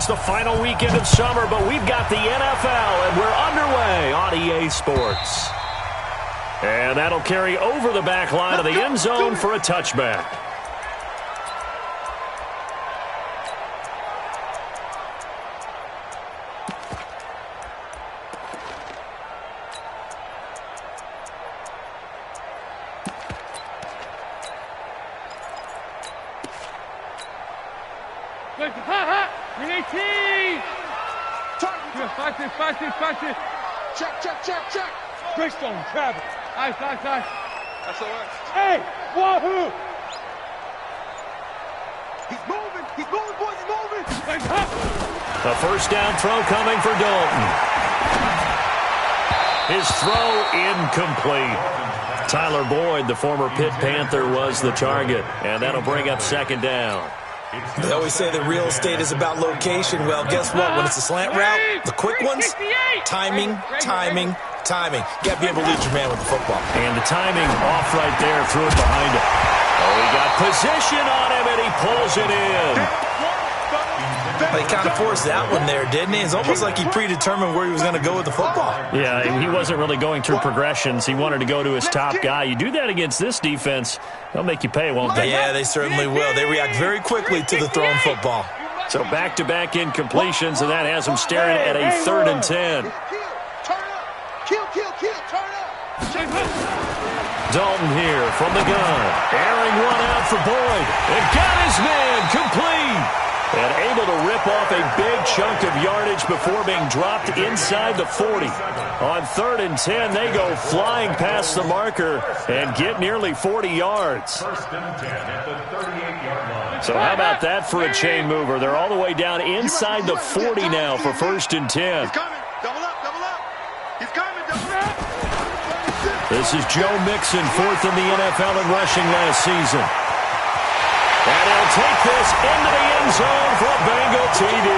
the final weekend of summer, but we've got the NFL, and we're underway on EA Sports. And that'll carry over the back line of the end zone for a touchback. Check. Bristone, Travis. Ice. That's all right. Hey, wahoo! He's moving, boys, he's moving. A first down throw coming for Dalton. His throw incomplete. Tyler Boyd, the former Pitt Panther, was the target, and that'll bring up second down. They always say that real estate is about location. Well, guess what? When it's a slant route, the quick ones, timing. Got to be able to lead your man with the football. And the timing off right there, threw it behind him. Oh, he got position on him, and he pulls it in. He kind of forced that one there, didn't he? It's almost like he predetermined where he was going to go with the football. Yeah, he wasn't really going through progressions. He wanted to go to his top guy. You do that against this defense, they'll make you pay, won't they? Yeah, they certainly will. They react very quickly to the thrown football. So back-to-back incompletions, and that has him staring at a 3rd and 10. Dalton here from the gun. Airing one out for Boyd. And got his man complete. And able to rip off a big chunk of yardage before being dropped inside the 40. On 3rd and 10, they go flying past the marker and get nearly 40 yards. So how about that for a chain mover? They're all the way down inside the 40 now for 1st and 10. He's coming. Double up. He's coming. Double up. This is Joe Mixon, 4th in the NFL in rushing last season. And he'll take this into the end zone for a Bengal TD.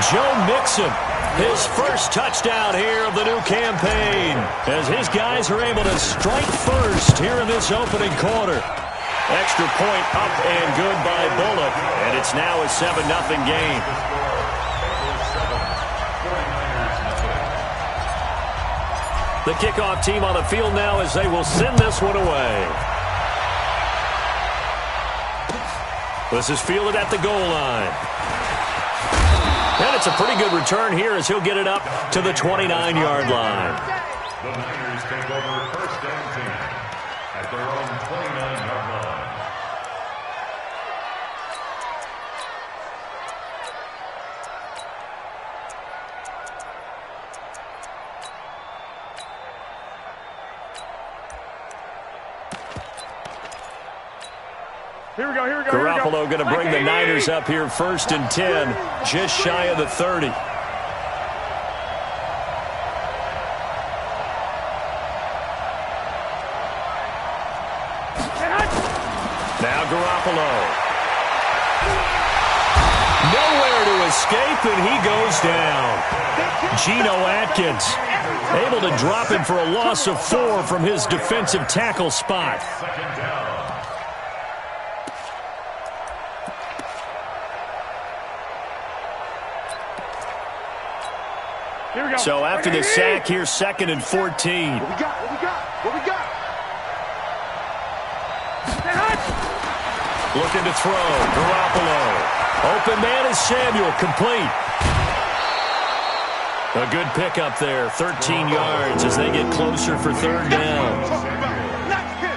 Joe Mixon, his first touchdown here of the new campaign, as his guys are able to strike first here in this opening quarter. Extra point up and good by Bullock, and it's now a 7-0 game. The kickoff team on the field now as they will send this one away. This is fielded at the goal line. And it's a pretty good return here as he'll get it up to the 29-yard line. The Niners take over 1st and 10 at their own 29-yard line. Here we go. Garoppolo going to bring the Niners up here 1st and 10, just shy of the 30. Now Garoppolo. Nowhere to escape, and he goes down. Geno Atkins able to drop him for a loss of 4 from his defensive tackle spot. So after the sack, here's 2nd and 14. What we got? Looking to throw. Garoppolo. Open man is Samuel. Complete. A good pickup there. 13 yards as they get closer for 3rd down.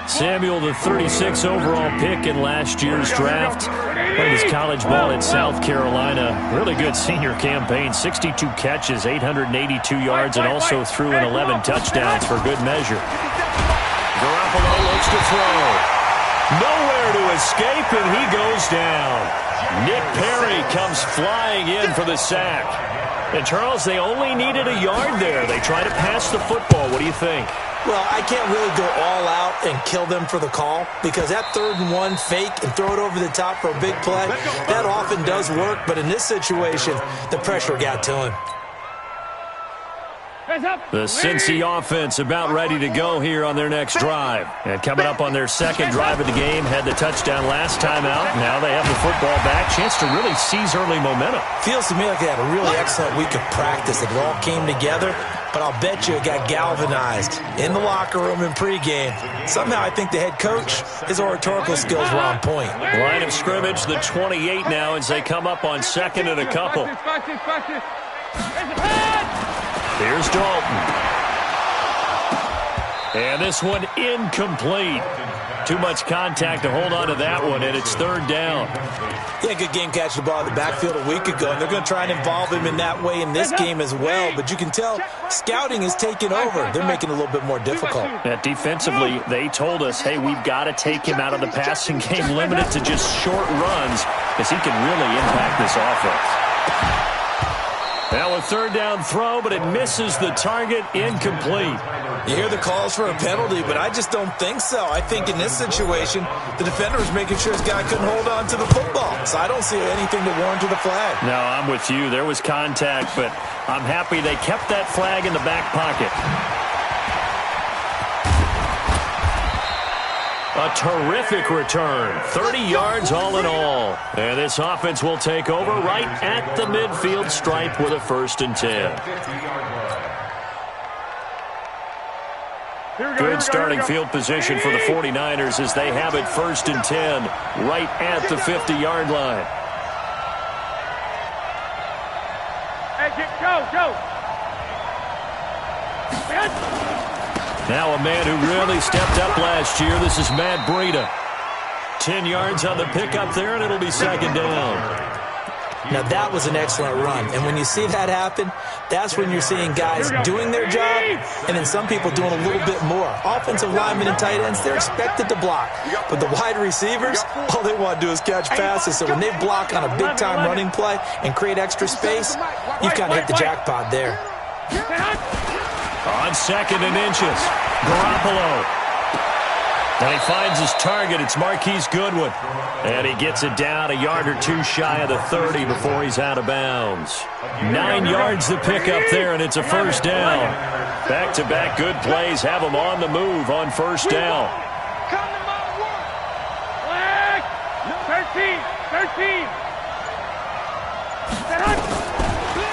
Samuel, the 36 overall pick in last year's draft. Played his college ball at South Carolina. Really good senior campaign. 62 catches, 882 yards, and also threw in 11 touchdowns for good measure. Garoppolo looks to throw. Nowhere to escape, and he goes down. Nick Perry comes flying in for the sack. And, Charles, they only needed a yard there. They try to pass the football. What do you think? Well, I can't really go all out and kill them for the call because that 3rd and 1 fake and throw it over the top for a big play, that often does work. But in this situation, the pressure got to him. The Cincy offense about ready to go here on their next drive. And coming up on their second drive of the game, had the touchdown last time out. Now they have the football back. Chance to really seize early momentum. Feels to me like they had a really excellent week of practice. It all came together, but I'll bet you it got galvanized in the locker room in pregame. Somehow I think the head coach, his oratorical skills were on point. Line of scrimmage, the 28 now as they come up on second and a couple. Here's Dalton. And this one incomplete. Too much contact to hold on to that one, and it's third down. Yeah, good game catching the ball in the backfield a week ago, and they're going to try and involve him in that way in this game as well. But you can tell scouting is taking over. They're making it a little bit more difficult. Yeah, defensively, they told us, hey, we've got to take him out of the passing game, limited to just short runs, because he can really impact this offense. Now a third down throw, but it misses the target, incomplete. You hear the calls for a penalty, but I just don't think so. I think in this situation, the defender was making sure his guy couldn't hold on to the football. So I don't see anything to warrant the flag. No, I'm with you. There was contact, but I'm happy they kept that flag in the back pocket. A terrific return. 30 yards all in all. And this offense will take over right at the midfield stripe with a 1st and 10. Good starting field position for the 49ers as they have it 1st and 10 right at the 50-yard line. Hey, go. Now a man who really stepped up last year. This is Matt Breida. 10 yards on the pickup there, and it'll be second down. Now, that was an excellent run. And when you see that happen, that's when you're seeing guys doing their job and then some people doing a little bit more. Offensive linemen and tight ends, they're expected to block. But the wide receivers, all they want to do is catch passes. So when they block on a big-time running play and create extra space, you've kind of hit the jackpot there. On 2nd and inches, Garoppolo. And he finds his target. It's Marquise Goodwin. And he gets it down a yard or two shy of the 30 before he's out of bounds. 9 yards to pick up there, and it's a 1st down. Back-to-back good plays have him on the move on 1st down. Come to my work. Flag. 13.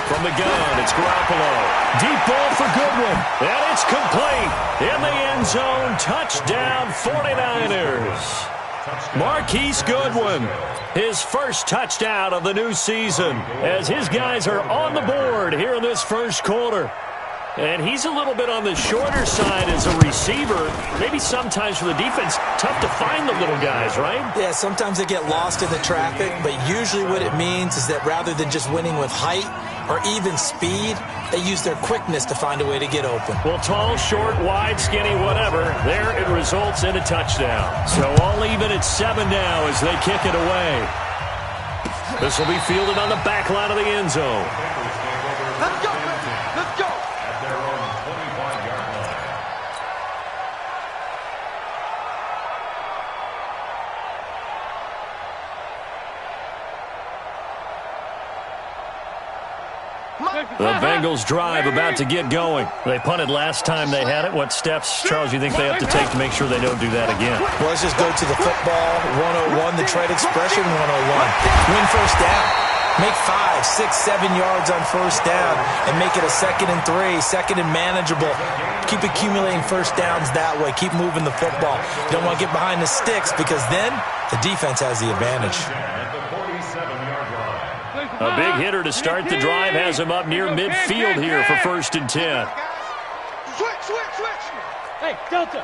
From the gun, it's Garoppolo. Deep ball for Goodwin. And it's complete. In the end zone, touchdown 49ers. Marquise Goodwin, his first touchdown of the new season, as his guys are on the board here in this first quarter. And he's a little bit on the shorter side as a receiver. Maybe sometimes for the defense, tough to find the little guys, right? Yeah, sometimes they get lost in the traffic, but usually what it means is that rather than just winning with height or even speed, they use their quickness to find a way to get open. Well, tall, short, wide, skinny, whatever, there it results in a touchdown. So all even at 7 now as they kick it away. This will be fielded on the back line of the end zone. Let's go. Let's go. At their own 25-yard line. The Bengals drive about to get going. They punted last time they had it. What steps, Charles, you think they have to take to make sure they don't do that again? Well, let's just go to the football 101, the trade expression 101. Win 1st down. Make 5, 6, 7 yards on 1st down and make it a 2nd and 3, 2nd and manageable. Keep accumulating 1st downs that way. Keep moving the football. You don't want to get behind the sticks because then the defense has the advantage. A big hitter to start the drive has him up near midfield here for 1st and 10. Switch. Hey, Delta.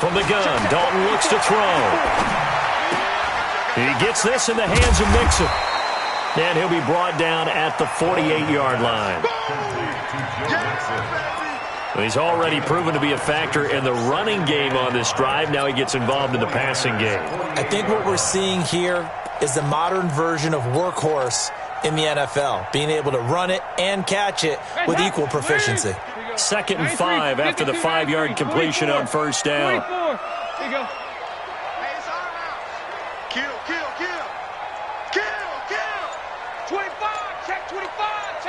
From the gun, Dalton looks to throw. He gets this in the hands of Mixon. And he'll be brought down at the 48-yard line. He's already proven to be a factor in the running game on this drive. Now he gets involved in the passing game. I think what we're seeing here is the modern version of workhorse in the NFL, being able to run it and catch it with equal proficiency. 2nd and 5 after the 5-yard completion on 1st down. There you go. Kill. 25, check 25.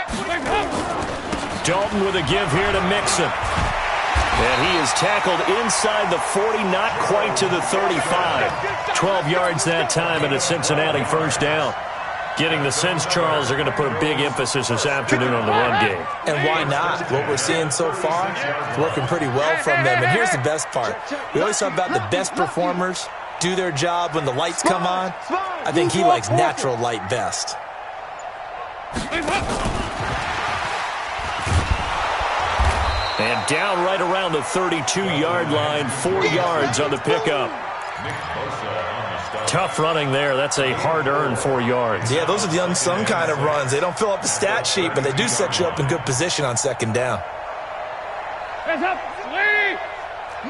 Dalton with a give here to Mixon. And he is tackled inside the 40, not quite to the 35. 12 yards that time and a Cincinnati first down. Getting the sense, Charles, they're going to put a big emphasis this afternoon on the run game. And why not? What we're seeing so far is working pretty well from them. And here's the best part. We always talk about the best performers do their job when the lights come on. I think he likes natural light best. And down right around the 32-yard line, 4 yards on the pickup. Tough running there. That's a hard-earned 4 yards. Yeah, those are the unsung kind of runs. They don't fill up the stat sheet, but they do set you up in good position on second down. Hands up, Lee!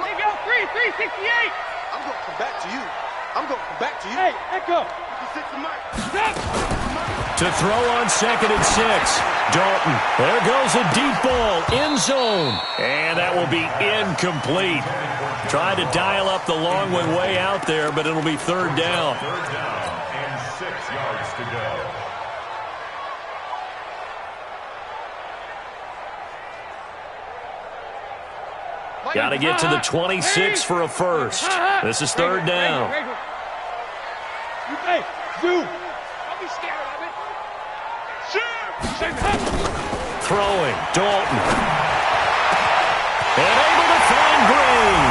Let go, 368! I'm going to come back to you. I'm going to come back to you. Hey, echo! To throw on 2nd and 6. Dalton. There goes a deep ball. End zone. And that will be incomplete. Tried to dial up the long one way out there, but it'll be 3rd down. 3rd down and 6 yards to go. Got to get to the 26 for a first. This is 3rd down. Hey, Don't be scared of it. Throwing. Dalton. And able to find Green.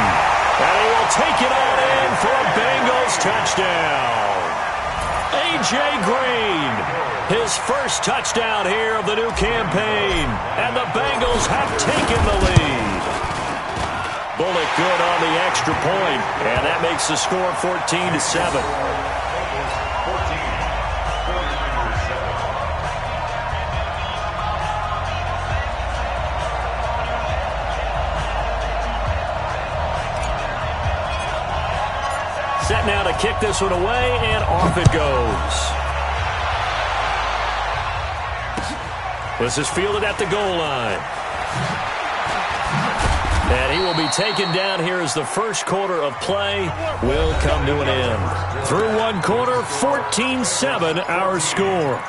And he will take it on in for a Bengals touchdown. A.J. Green. His first touchdown here of the new campaign. And the Bengals have taken the lead. Bullock good on the extra point, and that makes the score 14-7. Set now to kick this one away, and off it goes. This is fielded at the goal line. And he will be taken down here as the first quarter of play will come to an end. Through one quarter, 14-7 our score.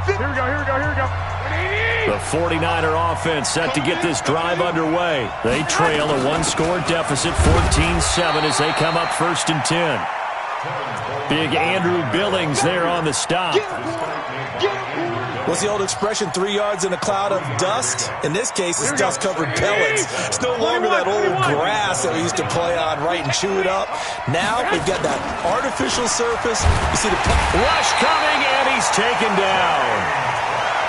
Here we go. The 49er offense set to get this drive underway. They trail a one-score deficit, 14-7, as they come up 1st and 10. Big Andrew Billings there on the stop. What's the old expression, 3 yards in a cloud of dust? In this case, it's dust-covered pellets. It's no longer that old grass that we used to play on, right, and chew it up. Now we've got that artificial surface. You see the rush coming, and he's taken down.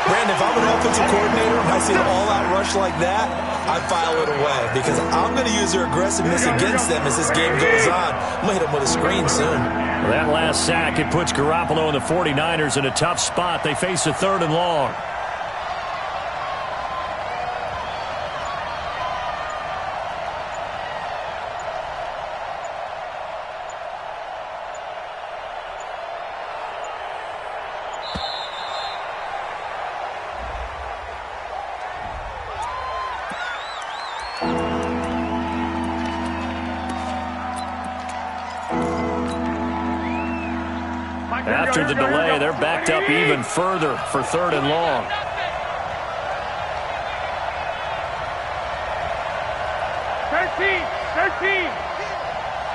Brandon, if I'm an offensive coordinator and I see an all-out rush like that, I file it away because I'm going to use their aggressiveness against them as this game goes on. I'm going to hit them with a screen soon. That last sack, it puts Garoppolo and the 49ers in a tough spot. They face a 3rd and long. After the delay, they're backed up even further for 3rd and long. Thirteen.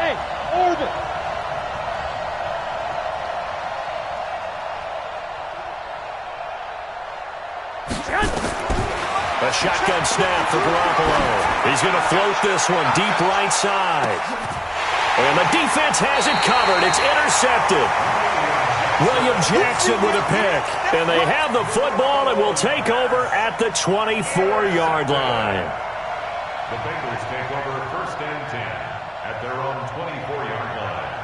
Hey, orbit. A shotgun snap for Garoppolo. He's going to float this one deep right side. And the defense has it covered. It's intercepted. William Jackson with a pick. And they have the football and will take over at the 24-yard line. The Bengals take over 1st and 10 at their own 24-yard line.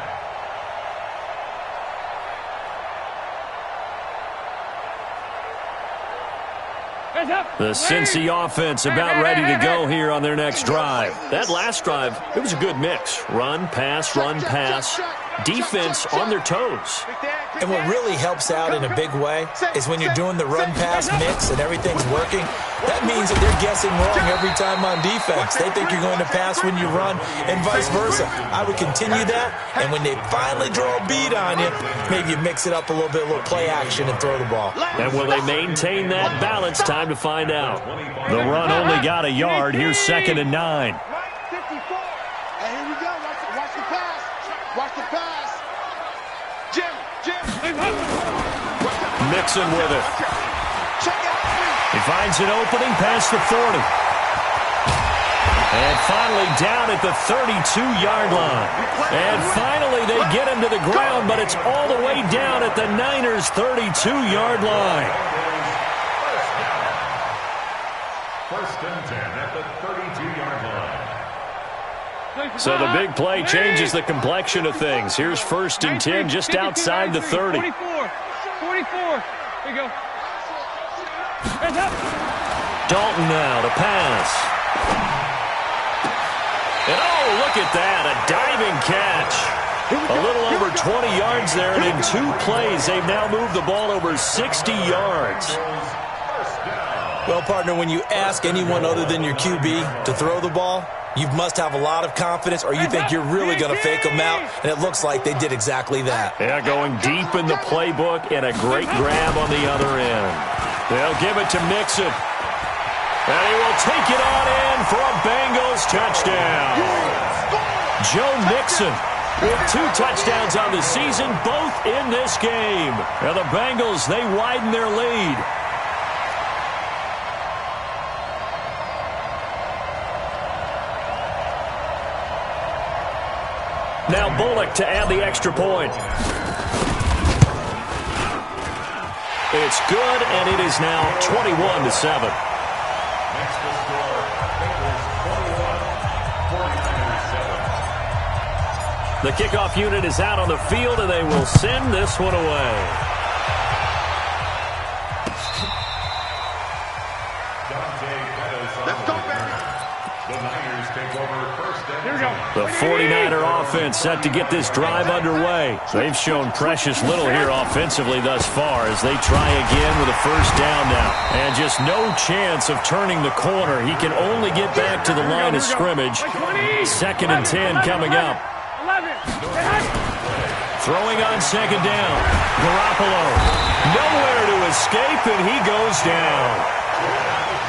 The Cincy offense about ready to go here on their next drive. That last drive, it was a good mix. Run, pass, defense on their toes. And what really helps out in a big way is when you're doing the run-pass mix and everything's working, that means that they're guessing wrong every time on defense. They think you're going to pass when you run and vice versa. I would continue that, and when they finally draw a beat on you, maybe you mix it up a little bit, a little play action, and throw the ball. And will they maintain that balance? Time to find out. The run only got a yard. Here's 2nd and 9. Hey, here we go. Watch the pass. Watch the pass. Jim. Mixon with it. He finds an opening past the 40. And finally down at the 32-yard line. And finally they get him to the ground, but it's all the way down at the Niners' 32-yard line. First and 10 at the 32-yard line. So the big play changes the complexion of things. Here's 1st and 10 just outside the 30. 44. Here you go. Dalton now to pass. And oh, look at that, a diving catch. A little over 20 yards there, and in 2 plays, they've now moved the ball over 60 yards. Well, partner, when you ask anyone other than your QB to throw the ball, you must have a lot of confidence, or you think you're really going to fake them out, and it looks like they did exactly that. Yeah, going deep in the playbook, and a great grab on the other end. They'll give it to Mixon. And he will take it on in for a Bengals touchdown. Joe Mixon with 2 touchdowns on the season, both in this game. Now the Bengals, they widen their lead. Now Bullock to add the extra point. It's good, and it is now 21-7. Next to score, Bengals 21, 49ers 7. The kickoff unit is out on the field, and they will send this one away. Let's go, baby. The Niners take over 1st and 10. Here we go. The 49er offense set to get this drive underway. They've shown precious little here offensively thus far as they try again with a 1st down now. And just no chance of turning the corner. He can only get back to the line of scrimmage. 2nd and 10 coming up. 11. Throwing on 2nd down. Garoppolo. Nowhere to escape, and he goes down.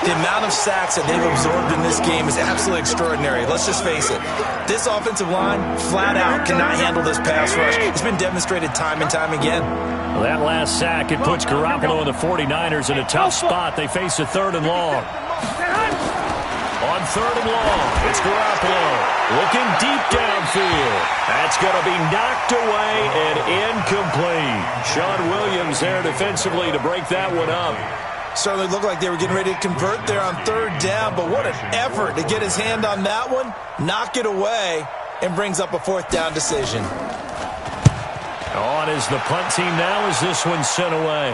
The amount of sacks that they've absorbed in this game is absolutely extraordinary. Let's just face it. This offensive line, flat out, cannot handle this pass rush. It's been demonstrated time and time again. Well, that last sack, it puts Garoppolo and the 49ers in a tough spot. They face a 3rd and long. On 3rd and long, it's Garoppolo looking deep downfield. That's going to be knocked away and incomplete. Sean Williams there defensively to break that one up. Certainly looked like they were getting ready to convert there on 3rd down, but what an effort to get his hand on that one, knock it away, and brings up a 4th down decision. On is the punt team now as this one's sent away.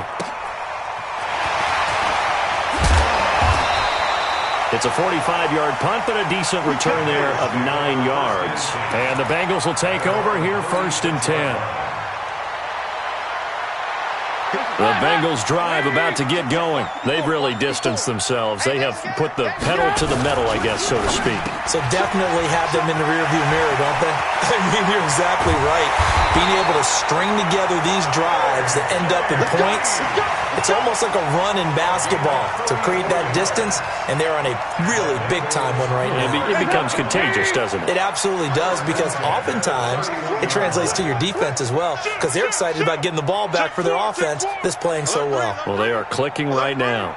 It's a 45-yard punt, but a decent return there of 9 yards. And the Bengals will take over here 1st and 10. The Bengals drive about to get going. They've really distanced themselves. They have put the pedal to the metal, I guess, so to speak. So definitely have them in the rearview mirror, don't they? I mean, you're exactly right. Being able to string together these drives that end up in points, it's almost like a run in basketball to create that distance, and they're on a really big-time one right now. It becomes contagious, doesn't it? It absolutely does, because oftentimes it translates to your defense as well, because they're excited about getting the ball back for their offense that's playing so well. Well, they are clicking right now.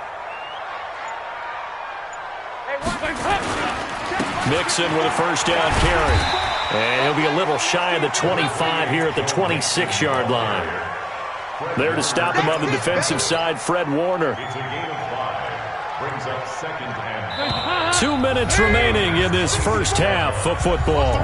Mixon with a 1st down carry. And he'll be a little shy of the 25 here at the 26-yard line. There to stop him on the defensive side, Fred Warner. It's a gain of 5. Brings up 2nd and 2 minutes remaining in this first half of football.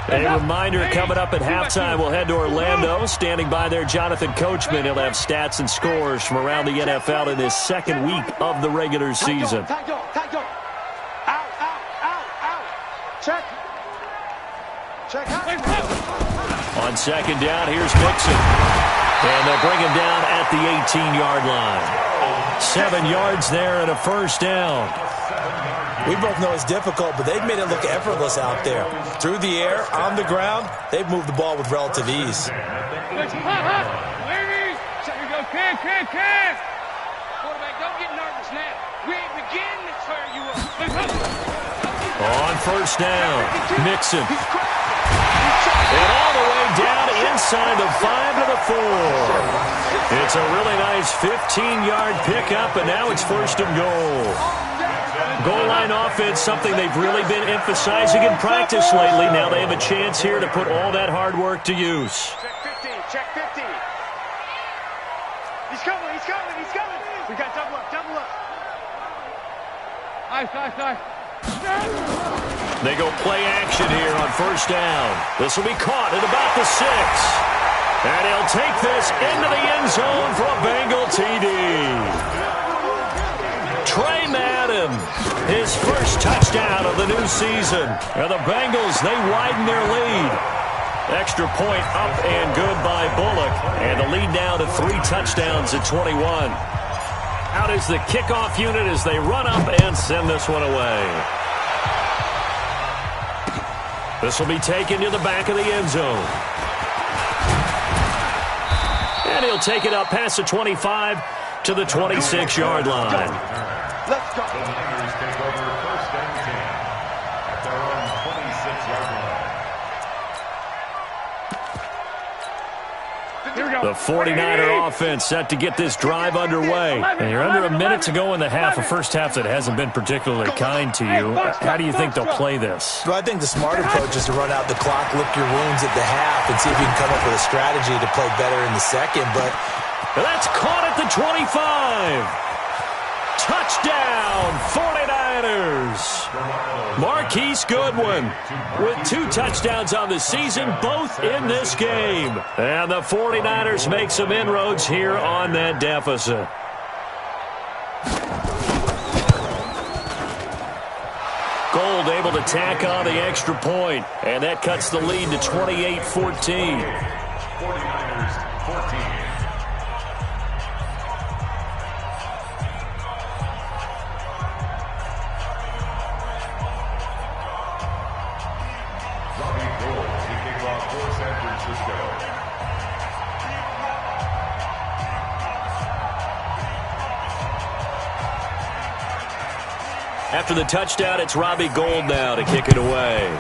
A reminder coming up at halftime, we'll head to Orlando. Standing by there, Jonathan Coachman. He'll have stats and scores from around the NFL in his 2nd week of the regular season. Check. Check. On second down, here's Mixon. And they'll bring him down at the 18-yard line. 7 yards there and a first down. We both know it's difficult, but they've made it look effortless out there. Through the air, on the ground, they've moved the ball with relative ease. Ladies, here we go, kick. Quarterback, don't get nervous now. We ain't beginning to tear you up. On first down, Mixon. And all the way down inside the 5 to the 4. It's a really nice 15-yard pickup, and now it's first and goal. Goal line offense, something they've really been emphasizing in practice lately. Now they have a chance here to put all that hard work to use. Check 50. He's coming. We got double up. Ice. They go play action here on first down. This will be caught at about the 6. And he'll take this into the end zone for a Bengal TD. Trey Madden, his first touchdown of the new season. And the Bengals, they widen their lead. Extra point up and good by Bullock. And the lead now to 3 touchdowns at 21. Out is the kickoff unit as they run up and send this one away. This will be taken to the back of the end zone. And he'll take it up past the 25 to the 26-yard line. Let's go. The Niners take over first and 10 at their own 26-yard line. The 49er offense set to get this drive underway. And you're under a minute to go in the half, a first half that hasn't been particularly kind to you. How do you think they'll play this? Well, I think the smart approach is to run out the clock, lick your wounds at the half, and see if you can come up with a strategy to play better in the second. But that's caught at the 25. Touchdown, 49ers. Marquise Goodwin with 2 touchdowns on the season, both in this game. And the 49ers make some inroads here on that deficit. Gold able to tack on the extra point, and that cuts the lead to 28-14. 49ers 14. After the touchdown, it's Robbie Gould now to kick it away.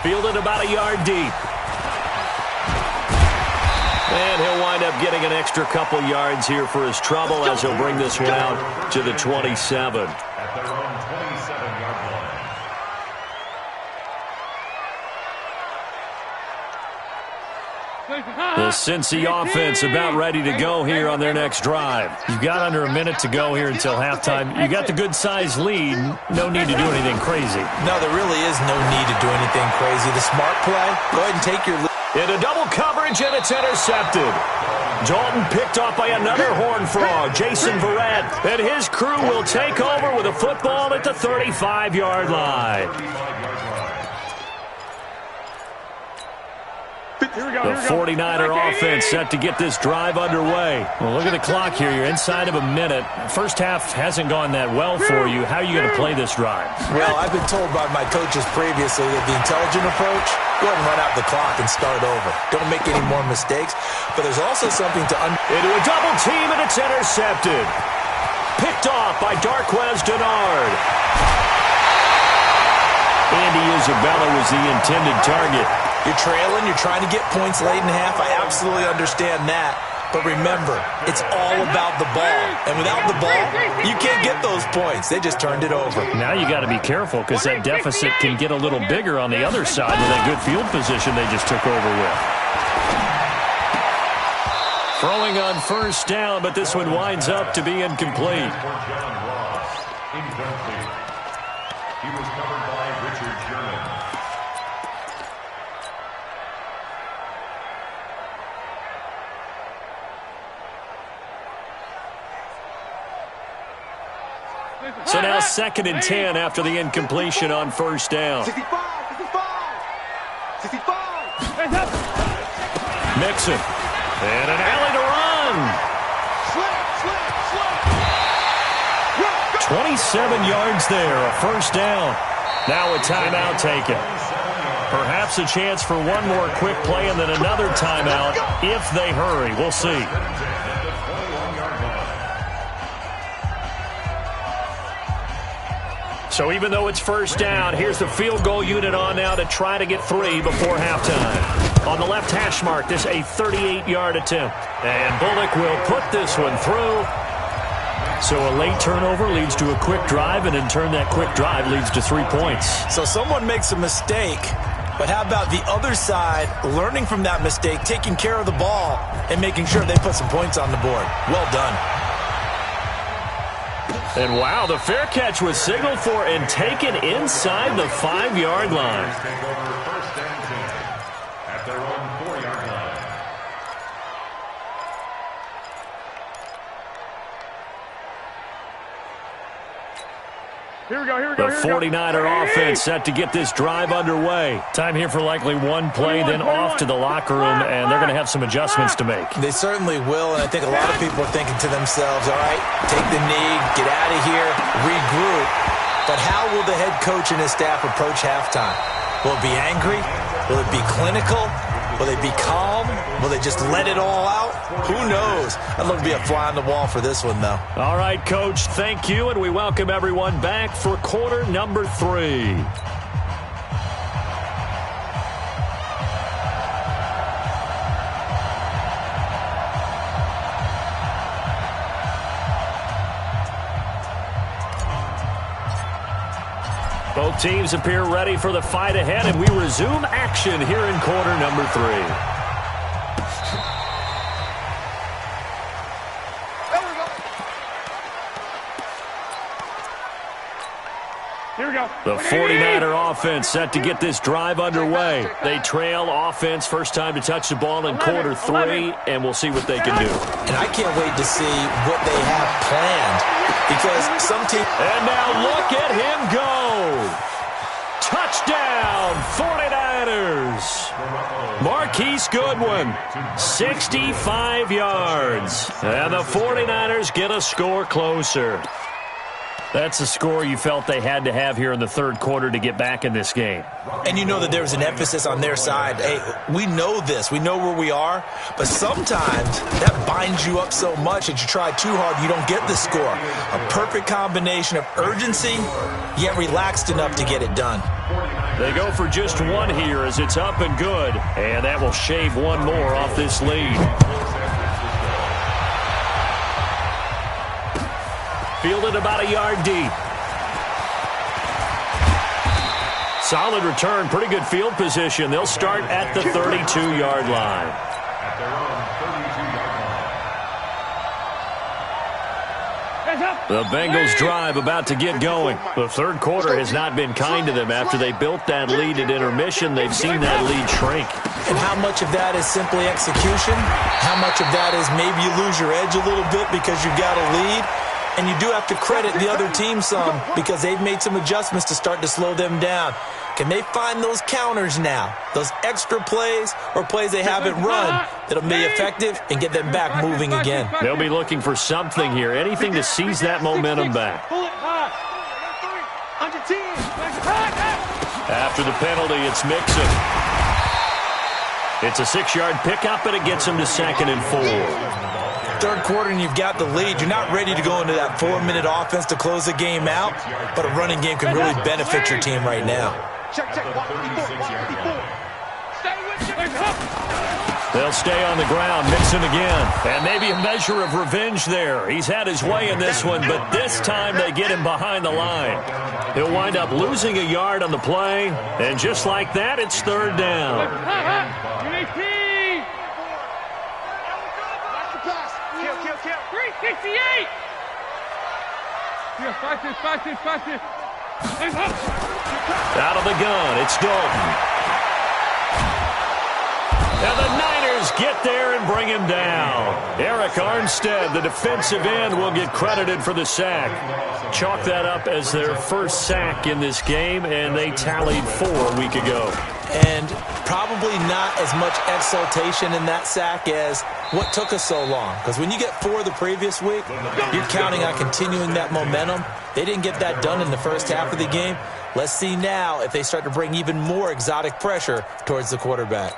Fielded about a yard deep. And he'll wind up getting an extra couple yards here for his trouble as he'll bring this one out to the 27. At their own 27-yard line. The Cincy offense about ready to go here on their next drive. You've got under a minute to go here until halftime. You got the good-sized lead. No need to do anything crazy. no, there really is no need to do anything crazy. The smart play, go ahead and take your lead. Into double coverage, and it's intercepted. Dalton picked off by another Horned Frog, Jason Verrett. And his crew will take over with a football at the 35-yard line. The 49er offense set to get this drive underway. Well, look at the clock here. You're inside of a minute. First half hasn't gone that well for you. How are you going to play this drive? Well, I've been told by my coaches previously that the intelligent approach, go ahead and run out the clock and start over. Don't make any more mistakes. But there's also something to into a double team, and it's intercepted. Picked off by Darquez Denard. Andy Isabella was the intended target. You're trailing, you're trying to get points late in half. I absolutely understand that. But remember, it's all about the ball. And without the ball, you can't get those points. They just turned it over. Now you got to be careful because that deficit can get a little bigger on the other side with that good field position they just took over with. Throwing on first down, but this one winds up to be incomplete. Incomplete. He was covered by Richard Sherman. So now 2nd and 10 after the incompletion on first down. 65. Mixon. And an alley to run. 27 yards there, a first down. Now a timeout taken. Perhaps a chance for one more quick play and then another timeout if they hurry. We'll see. So even though it's first down, here's the field goal unit on now to try to get 3 before halftime. On the left hash mark, this a 38-yard attempt. And Bullock will put this one through. So a late turnover leads to a quick drive, and in turn that quick drive leads to 3 points. So someone makes a mistake, but how about the other side learning from that mistake, taking care of the ball, and making sure they put some points on the board? Well done. And wow, the fair catch was signaled for and taken inside the 5-yard line. Take over first and 10 at their own 4-yard line. Here we go. The 49er offense set to get this drive underway. Time here for likely one play, then off to the locker room, and they're going to have some adjustments to make. They certainly will, and I think a lot of people are thinking to themselves, all right, take the knee, get out of here, regroup. But how will the head coach and his staff approach halftime? Will it be angry? Will it be clinical? Will they be calm? Will they just let it all out? Who knows? I'd love to be a fly on the wall for this one, though. All right, Coach, thank you, and we welcome everyone back for quarter number 3. Both teams appear ready for the fight ahead, and we resume action here in quarter number 3. Here we go. The 49er offense set to get this drive underway. They trail offense first time to touch the ball in quarter 3, and we'll see what they can do. And I can't wait to see what they have planned. Because some team... And now look at him go. Touchdown, 49ers. Marquise Goodwin, 65 yards. And the 49ers get a score closer. That's the score you felt they had to have here in the third quarter to get back in this game. And you know that there's an emphasis on their side. Hey, we know this. We know where we are. But sometimes that binds you up so much that you try too hard, you don't get the score. A perfect combination of urgency, yet relaxed enough to get it done. They go for just one here as it's up and good. And that will shave one more off this lead. Fielded about a yard deep. Solid return, pretty good field position. They'll start at the 32-yard line. At their own 32-yard line. The Bengals drive about to get going. The third quarter has not been kind to them. After they built that lead at intermission, they've seen that lead shrink. And how much of that is simply execution? How much of that is maybe you lose your edge a little bit because you've got a lead? And you do have to credit the other team some because they've made some adjustments to start to slow them down. Can they find those counters now, those extra plays or plays they haven't run that'll be effective and get them back moving again? They'll be looking for something here, anything to seize that momentum back. After the penalty, it's Mixon. It's a 6-yard pickup, and it gets him to 2nd and 4. Third quarter and you've got the lead. You're not ready to go into that 4-minute offense to close the game out, but a running game can really benefit your team right now. They'll stay on the ground. Mixon again. And maybe a measure of revenge there. He's had his way in this one, but this time they get him behind the line. He'll wind up losing a yard on the play, and just like that, it's third down. 368! Fight this. Out of the gun, it's Dalton. And the Niners get there and bring him down. Eric Armstead, the defensive end, will get credited for the sack. Chalk that up as their first sack in this game, and they tallied 4 a week ago. And probably not as much exultation in that sack as what took us so long. Because when you get 4 the previous week, you're counting on continuing that momentum. They didn't get that done in the first half of the game. Let's see now if they start to bring even more exotic pressure towards the quarterback.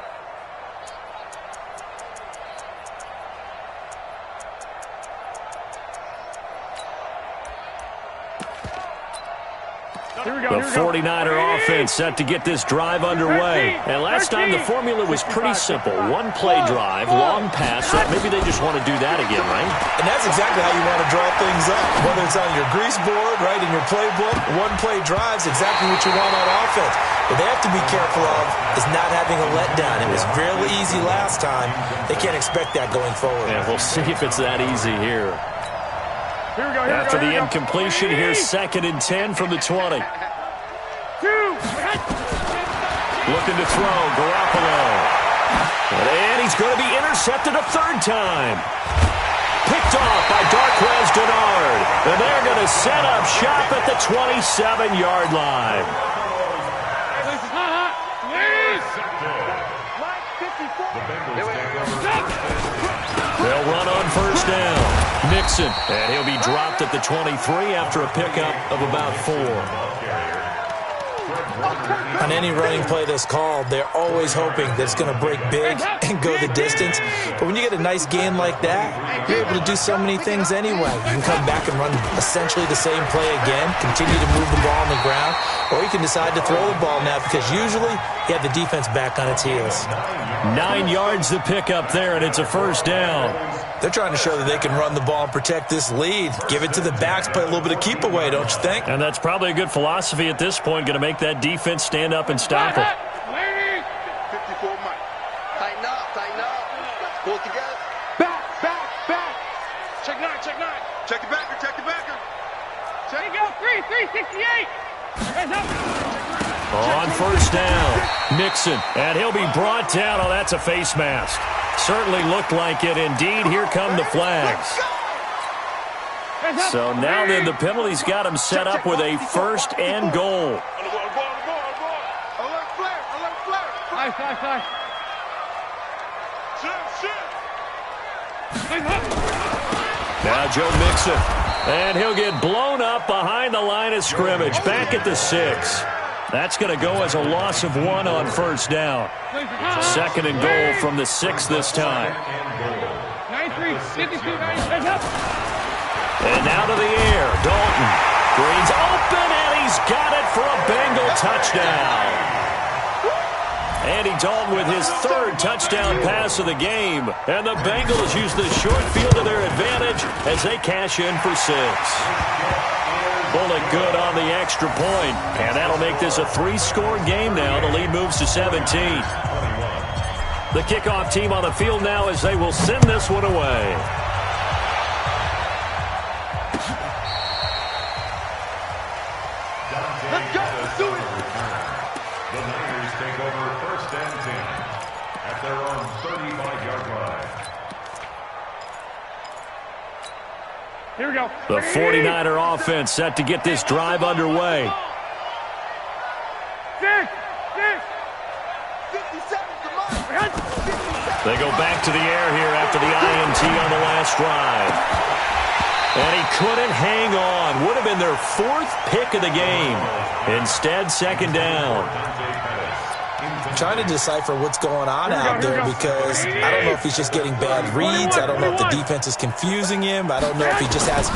The 49er offense set to get this drive underway. And last time the formula was pretty simple. One-play drive, long pass. Maybe they just want to do that again, right? And that's exactly how you want to draw things up. Whether it's on your grease board, right, in your playbook, one-play drive's exactly what you want on offense. What they have to be careful of is not having a letdown. It was fairly easy last time. They can't expect that going forward. Yeah, we'll see if it's that easy here. After the incompletion, here's 2nd and 10 from the 20. Looking to throw, Garoppolo. And he's going to be intercepted a 3rd time. Picked off by Darquez Dennard. And they're going to set up shop at the 27-yard line. They'll run on 1st down. Nixon, and he'll be dropped at the 23 after a pickup of about 4. On any running play that's called, they're always hoping that it's going to break big and go the distance. But when you get a nice gain like that, you're able to do so many things anyway. You can come back and run essentially the same play again, continue to move the ball on the ground, or you can decide to throw the ball now because usually you have the defense back on its heels. 9 yards to pick up there, and it's a 1st down. They're trying to show that they can run the ball and protect this lead. Give it to the backs, play a little bit of keep away, don't you think? And that's probably a good philosophy at this point, going to make that defense stand up and stop it. 54 Mike. Tighten up, tighten up. Pull it together. Back. Check 9. Check the backer, check the backer. There you go, 368. Hands up. On 1st down, Nixon, and he'll be brought down. Oh, that's a face mask. Certainly looked like it. Indeed, here come the flags. So now then the penalty's got him set up with a 1st and goal. Alert flare. Fly. Now Joe Mixon, and he'll get blown up behind the line of scrimmage, back at the 6. That's going to go as a loss of 1 on 1st down. 2nd and goal from the 6 this time. 93, 52, 90, up. And now to the air, Dalton. Green's open, and he's got it for a Bengal touchdown. Andy Dalton with his 3rd touchdown pass of the game. And the Bengals use the short field to their advantage as they cash in for 6. Bullet good on the extra point. And that'll make this a 3-score game now. The lead moves to 17. The kickoff team on the field now as they will send this one away. Let's go. Let's do it. The Niners take over 1st and 10 at their own 35-yard line. Here we go. The 49er offense set to get this drive underway. 6. 57, come on. 57. They go back to the air here after the INT on the last drive. And he couldn't hang on. Would have been their 4th pick of the game. Instead, 2nd down. Trying to decipher what's going on out there because I don't know if he's just getting bad reads. I don't know if the defense is confusing him. I don't know if he just has,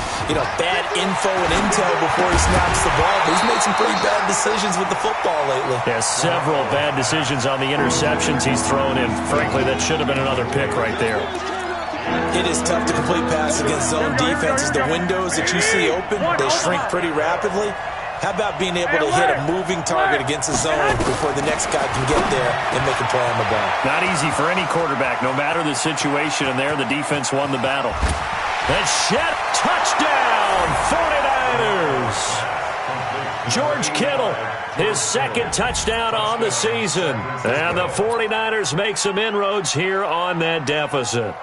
bad info and intel before he snaps the ball. But he's made some pretty bad decisions with the football lately. Yeah, several bad decisions on the interceptions he's thrown in. Frankly, that should have been another pick right there. It is tough to complete passes against zone defenses. The windows that you see open, they shrink pretty rapidly. How about being able to hit a moving target against a zone before the next guy can get there and make a play on the ball? Not easy for any quarterback, no matter the situation, and there the defense won the battle. And Shep, touchdown, 49ers! George Kittle, his second touchdown on the season. And the 49ers make some inroads here on that deficit.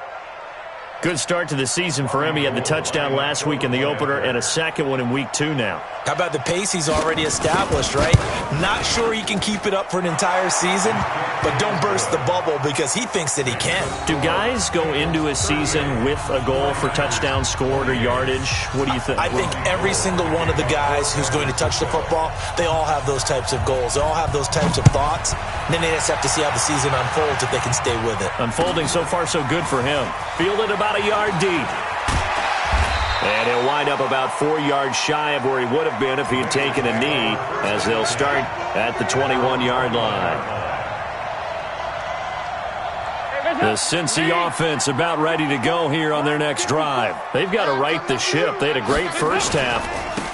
Good start to the season for him. He had the touchdown last week in the opener and a second one in week 2 now. How about the pace he's already established, right? Not sure he can keep it up for an entire season, but don't burst the bubble because he thinks that he can. Do guys go into a season with a goal for touchdown scored or yardage? What do you think? I think every single one of the guys who's going to touch the football, they all have those types of goals. They all have those types of thoughts. And then they just have to see how the season unfolds if they can stay with it. Unfolding so far so good for him. Fielded about a yard deep. And he'll wind up about 4 yards shy of where he would have been if he had taken a knee, as they'll start at the 21-yard line. The Cincy offense about ready to go here on their next drive. They've got to right the ship. They had a great first half,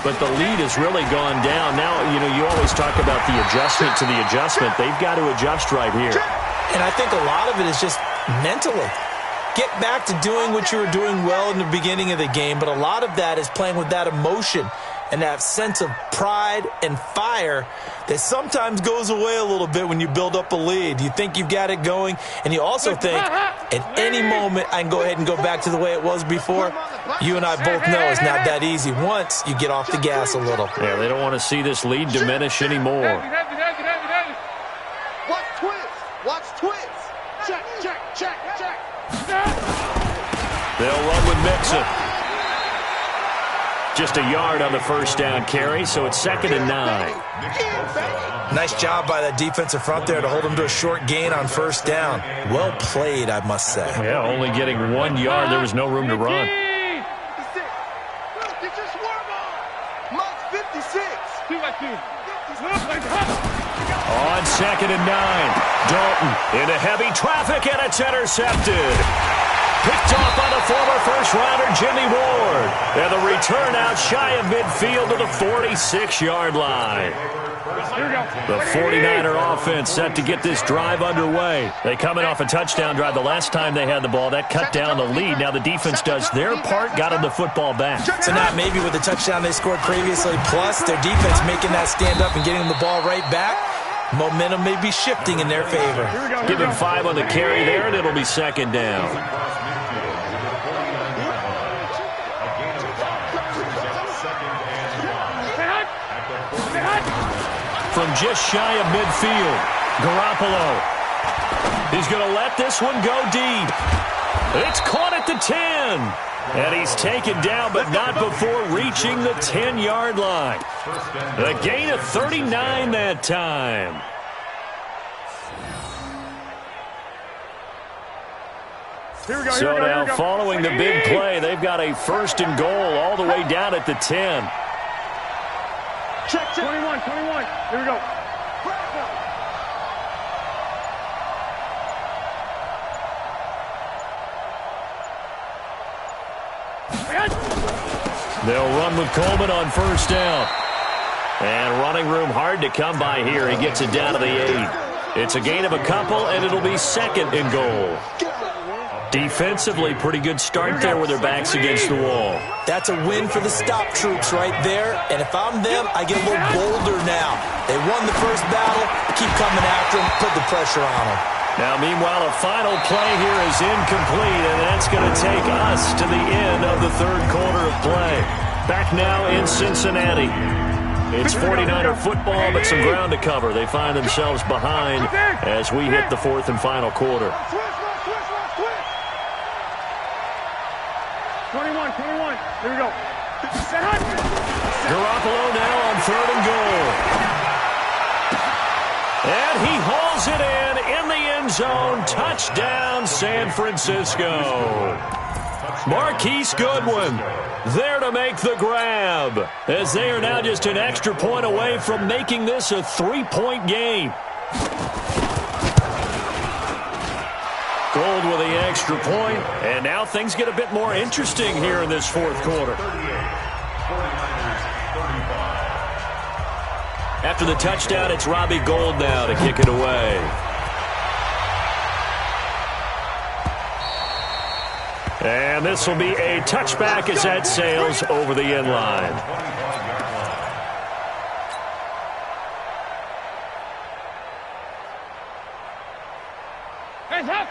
but the lead has really gone down. Now, you always talk about the adjustment to the adjustment. They've got to adjust right here. And I think a lot of it is just mentally. Get back to doing what you were doing well in the beginning of the game, but a lot of that is playing with that emotion and that sense of pride and fire that sometimes goes away a little bit when you build up a lead. You think you've got it going, and you also think at any moment I can go ahead and go back to the way it was before. You and I both know it's not that easy once you get off the gas a little. Yeah, they don't want to see this lead diminish anymore. Watch twins. Watch twins. Check, check, check, check. They'll run with Mixon. Just a yard on the first down carry, so it's 2nd and 9. Nice job by that defensive front there to hold them to a short gain on first down. Well played, I must say. Yeah, only getting 1 yard. There was no room to run. Get your swarm on. Mark 56. On 2nd and 9. Dalton into heavy traffic, and it's intercepted. Picked off by the former first-rounder Jimmy Ward. And the return out shy of midfield to the 46-yard line. The 49er offense set to get this drive underway. They coming off a touchdown drive the last time they had the ball. That cut down the lead. Now the defense does their part, got them the football back. So now maybe with the touchdown they scored previously, plus their defense making that stand up and getting them the ball right back, momentum may be shifting in their favor. Give him 5 on the carry there, and it'll be 2nd down. From just shy of midfield, Garoppolo. He's going to let this one go deep. It's caught at the 10. And he's taken down, but not before reaching the 10-yard line. A gain of 39 that time. So now following the big play, they've got a 1st and goal all the way down at the 10. Check, 21. Here we go. They'll run with Coleman on 1st down. And running room hard to come by here. He gets it down to the 8. It's a gain of a couple, and it'll be 2nd and goal. Defensively, pretty good start there with their backs against the wall. That's a win for the stop troops right there. And if I'm them, I get a little bolder now. They won the first battle. Keep coming after them. Put the pressure on them. Now, meanwhile, a final play here is incomplete, and that's going to take us to the end of the 3rd quarter of play. Back now in Cincinnati. It's 49er football, but some ground to cover. They find themselves behind as we hit the 4th and final quarter. 21. Here we go. Garoppolo now on 3rd and goal. And he hauls it in the end zone. Touchdown, San Francisco. Marquise Goodwin there to make the grab, as they are now just an extra point away from making this a 3-point game. Gold with the extra point, and now things get a bit more interesting here in this 4th quarter. After the touchdown, it's Robbie Gould now to kick it away. And this will be a touchback as that sails over the end line.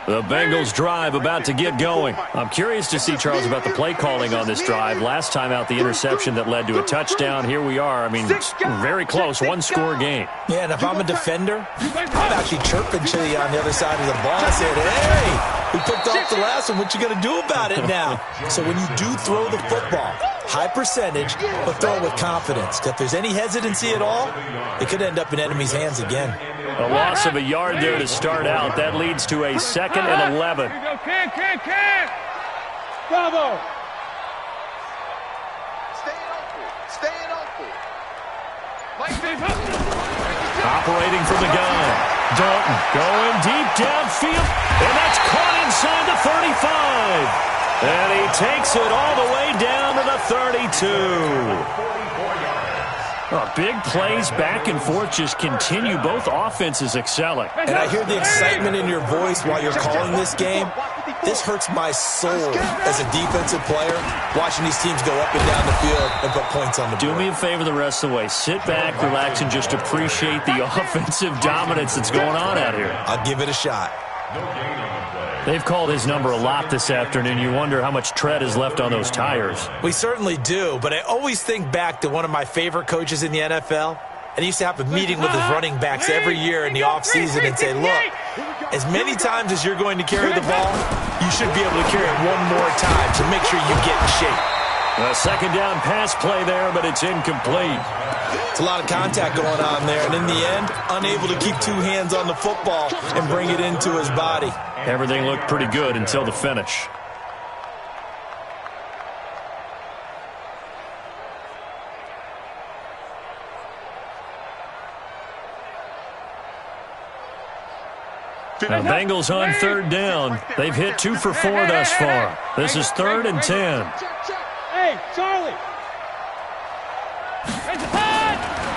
The Bengals drive about to get going. I'm curious to see, Charles, about the play calling on this drive. Last time out, the interception that led to a touchdown. Here we are. I mean, it's very close, one-score game. Yeah, and if I'm a defender, I'm actually chirping to you on the other side of the ball. I said, hey, we picked off the last one. What you going to do about it now? So when you do throw the football, high percentage, but throw it with confidence. If there's any hesitancy at all, it could end up in enemy's hands again. A loss of a yard there to start out. That leads to a 2nd and 11. Bravo! Staying open. Operating from the gun. Dalton going deep downfield, and that's caught inside the 35. And he takes it all the way down to the 32. Big plays back and forth just continue. Both offenses excelling. And I hear the excitement in your voice while you're calling this game. This hurts my soul as a defensive player, watching these teams go up and down the field and put points on the board. Do me a favor the rest of the way. Sit back, relax, and just appreciate the offensive dominance that's going on out here. I'll give it a shot. They've called his number a lot this afternoon. You wonder how much tread is left on those tires. We certainly do, but I always think back to one of my favorite coaches in the NFL. And he used to have a meeting with his running backs every year in the offseason and say, look, as many times as you're going to carry the ball, you should be able to carry it one more time to make sure you get in shape. A second down pass play there, but it's incomplete. It's a lot of contact going on there, and in the end, unable to keep two hands on the football and bring it into his body. Everything looked pretty good until the finish. Now, Bengals on third down. They've hit 2 for 4 thus far. This is 3rd and 10. Hey, Charlie.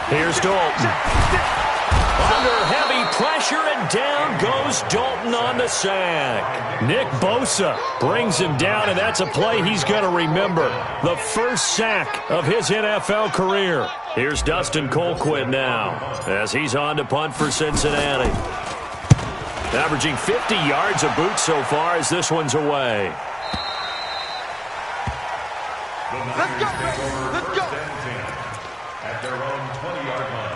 Here's Dalton. Under heavy pressure, and down goes Dalton on the sack. Nick Bosa brings him down, and that's a play he's going to remember. The first sack of his NFL career. Here's Dustin Colquitt now as he's on to punt for Cincinnati. Averaging 50 yards a boot so far as this one's away. Let's go, let's go. At their own 20-yard line.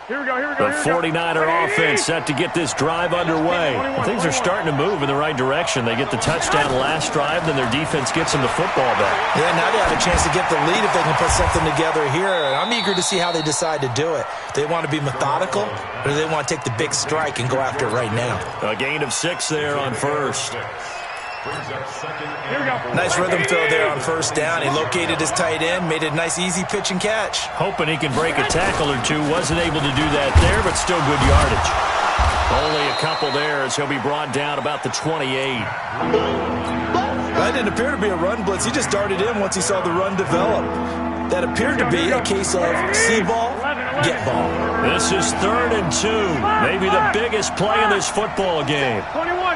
Here we go. The 49er offense set to get this drive underway. Things are starting to move in the right direction. They get the touchdown last drive, then their defense gets them the football back. Yeah, now they have a chance to get the lead if they can put something together here. I'm eager to see how they decide to do it. Do they want to be methodical, or do they want to take the big strike and go after it right now? A gain of 6 there on first. Nice rhythm throw there on first down. He located his tight end, made a nice easy pitch and catch. Hoping he can break a tackle or two. Wasn't able to do that there, but still good yardage. Only a couple there as he'll be brought down about the 28. That didn't appear to be a run blitz. He just darted in once he saw the run develop. That appeared to be a case of see ball, get ball. This is 3rd and 2. Maybe the biggest play in this football game. 21.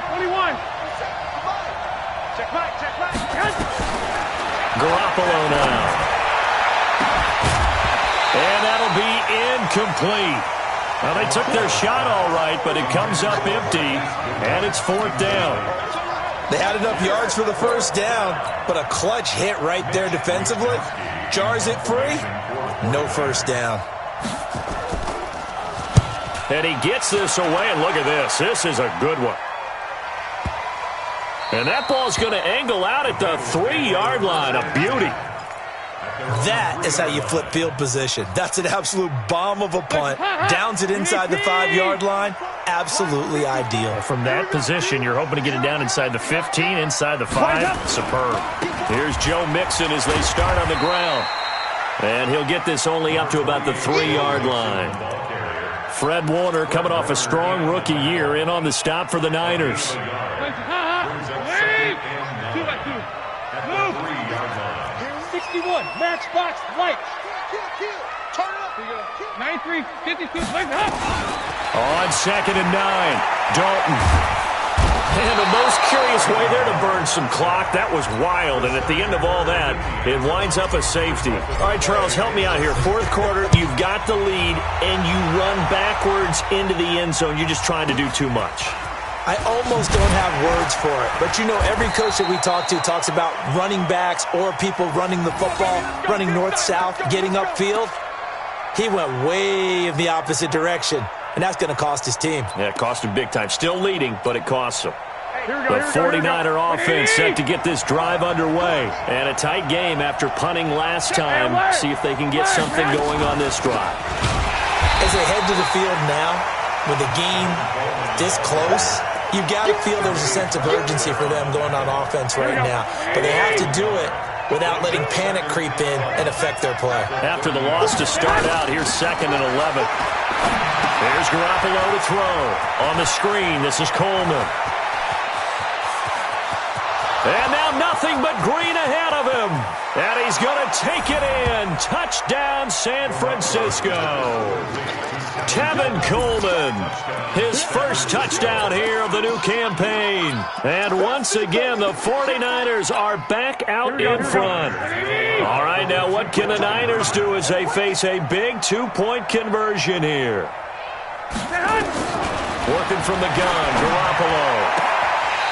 Garoppolo now. And that'll be incomplete. Well, they took their shot all right, but it comes up empty, and it's 4th down. They had enough yards for the first down, but a clutch hit right there defensively. Jars it free. No first down. And he gets this away, and look at this. This is a good one. And that ball's going to angle out at the 3-yard line. A beauty. That is how you flip field position. That's an absolute bomb of a punt. Downs it inside the 5-yard line. Absolutely ideal. From that position, you're hoping to get it down inside the 15, inside the 5. Superb. Here's Joe Mixon as they start on the ground. And he'll get this only up to about the 3-yard line. Fred Warner coming off a strong rookie year in on the stop for the Niners. 61, matchbox light. Turn up. 93, 52, on 2nd and 9. Dalton And the most curious way there to burn some clock. That was wild. And at the end of all that, it winds up a safety. All right, Charles, help me out here. Fourth quarter, you've got the lead, and you run backwards into the end zone. You're just trying to do too much. I almost don't have words for it. But, you know, every coach that we talk to talks about running backs or people running the football, running north-south, getting upfield. He went way in the opposite direction, and that's going to cost his team. Yeah, it cost him big time. Still leading, but it costs him. The 49er offense set to get this drive underway. And a tight game after punting last time. See if they can get something going on this drive. As they head to the field now, with the game this close, you've got to feel there's a sense of urgency for them going on offense right now. But they have to do it without letting panic creep in and affect their play. After the loss to start out, here's 2nd and 11. There's Garoppolo to throw. On the screen, this is Coleman. And now nothing but green ahead of him. And he's going to take it in. Touchdown, San Francisco. Tevin Coleman, his first touchdown here of the new campaign. And once again, the 49ers are back out in front. All right, now what can the Niners do as they face a big 2-point conversion here? Working from the gun, Garoppolo.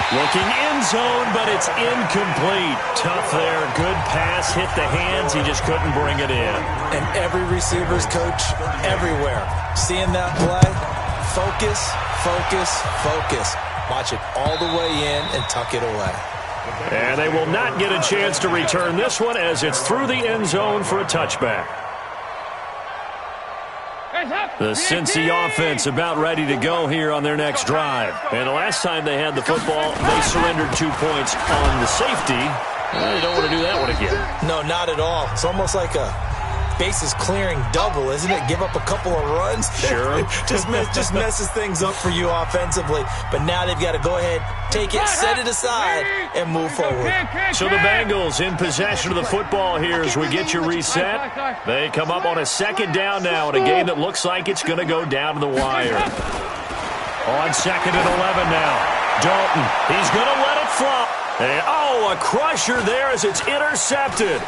Looking end zone, but it's incomplete. Tough there. Good pass. Hit the hands. He just couldn't bring it in. And every receiver's coach everywhere. Seeing that play, focus, focus, focus. Watch it all the way in and tuck it away. And they will not get a chance to return this one as it's through the end zone for a touchback. The Cincy offense about ready to go here on their next drive. And the last time they had the football, they surrendered 2 points on the safety. Well, you don't want to do that one again. No, not at all. It's almost like a bases clearing double, isn't it? Give up a couple of runs. Sure. just messes things up for you offensively. But now they've got to go ahead, take it, set it aside, and move forward. So the Bengals in possession of the football here as we get you reset. They come up on a 2nd down now in a game that looks like it's going to go down to the wire. On 2nd and 11 now. Dalton, he's going to let it fly. And, a crusher there as it's intercepted.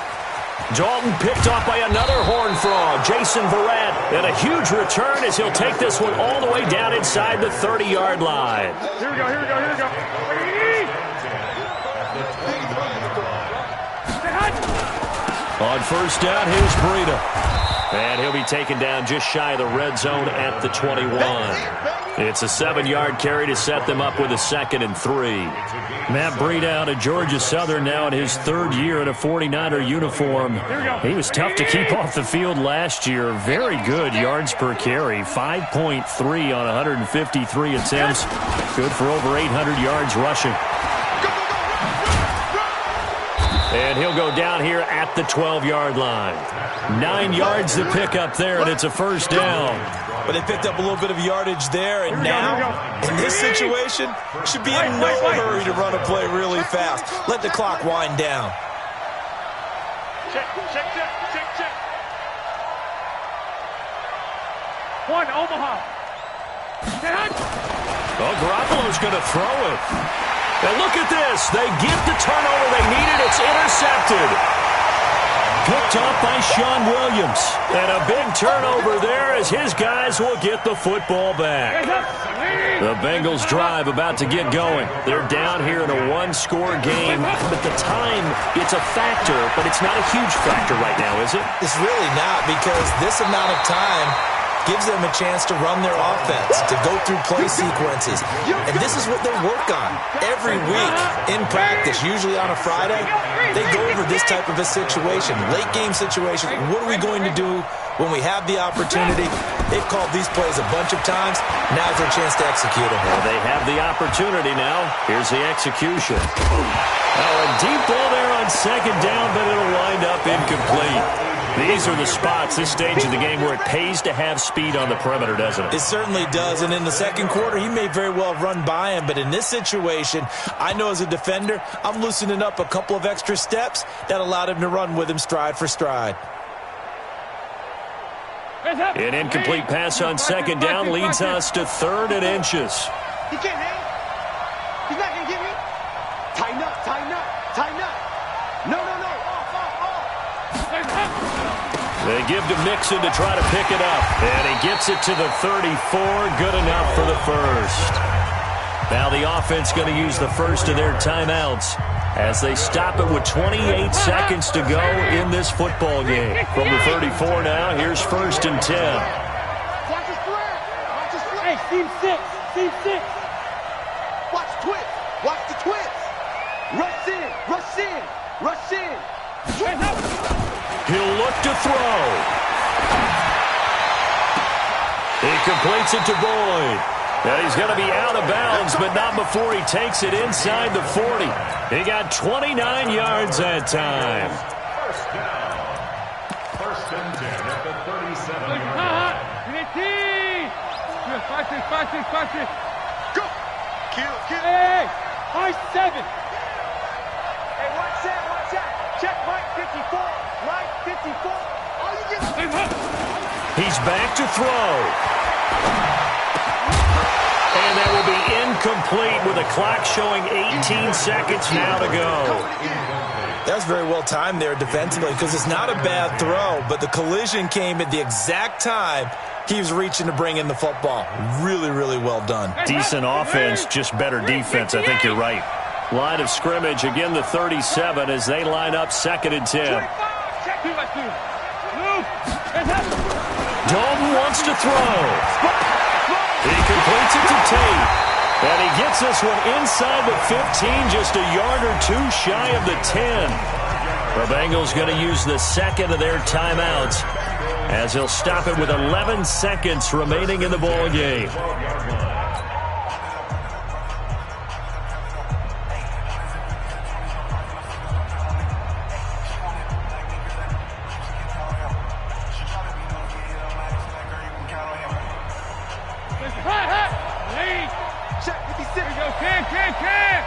Dalton picked off by another Horned Frog, Jason Verrett, and a huge return as he'll take this one all the way down inside the 30-yard line. Here we go. On 1st down, here's Breida. And he'll be taken down just shy of the red zone at the 21. It's a 7-yard carry to set them up with a 2nd and 3. Matt Breida out of Georgia Southern now in his 3rd year in a 49er uniform. He was tough to keep off the field last year. Very good yards per carry. 5.3 on 153 attempts. Good for over 800 yards rushing. And he'll go down here at the 12-yard line. 9 yards to pick up there, and it's a 1st down. But they picked up a little bit of yardage there, and now, in this situation, should be in no hurry to run a play really fast. Let the clock wind down. Check. One, Omaha. Well, Garoppolo's going to throw it. And look at this. They get the turnover they needed. It's intercepted. Picked off by Sean Williams. And a big turnover there as his guys will get the football back. The Bengals drive about to get going. They're down here in a 1-score game. But the time, it's a factor, but it's not a huge factor right now, is it? It's really not, because this amount of time gives them a chance to run their offense, to go through play sequences. And this is what they work on every week in practice, usually on a Friday. They go over this type of a situation, late game situation. What are we going to do when we have the opportunity? They've called these plays a bunch of times. Now's their chance to execute them. Well, they have the opportunity now. Here's the execution. A deep ball there on 2nd down, but it'll wind up incomplete. These are the spots, this stage of the game, where it pays to have speed on the perimeter, doesn't it? It certainly does, and in the 2nd quarter, he may very well run by him, but in this situation, I know as a defender, I'm loosening up a couple of extra steps that allowed him to run with him stride for stride. An incomplete pass on 2nd down leads us to 3rd and inches. He can't hang. He's not Tighten up. No. Off. They give to Mixon to try to pick it up. And he gets it to the 34. Good enough for the first. Now the offense going to use the first of their timeouts as they stop it with 28 seconds to go in this football game. From the 34 now, here's 1st and 10. Watch his flag. Hey, Team 6. Watch the twist. Rush in. He'll look to throw. He completes it to Boyd. Now he's going to be out of bounds, but not before he takes it inside the 40. He got 29 yards that time. First down. 1st and 10 at the 37-yard line. Go. Kill. Hey, high 7. Hey, watch out. Check Mike 54. All you get. He's back to throw. And that will be incomplete with a clock showing 18 seconds now to go. That's very well timed there defensively because it's not a bad throw, but the collision came at the exact time he was reaching to bring in the football. Really, really well done. Decent offense, just better defense. I think you're right. Line of scrimmage, again the 37 as they line up 2nd and 10. Dalton wants to throw. He completes it to Tate. And he gets this one inside the 15, just a yard or two shy of the 10. The Bengals going to use the 2nd of their timeouts as he'll stop it with 11 seconds remaining in the ball game. Check 56. Here we go, Cam.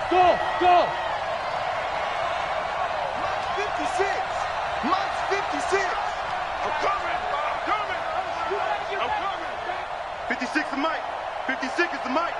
Go. Mike's 56. I'm coming. 56 is Mike. 56 is the Mike.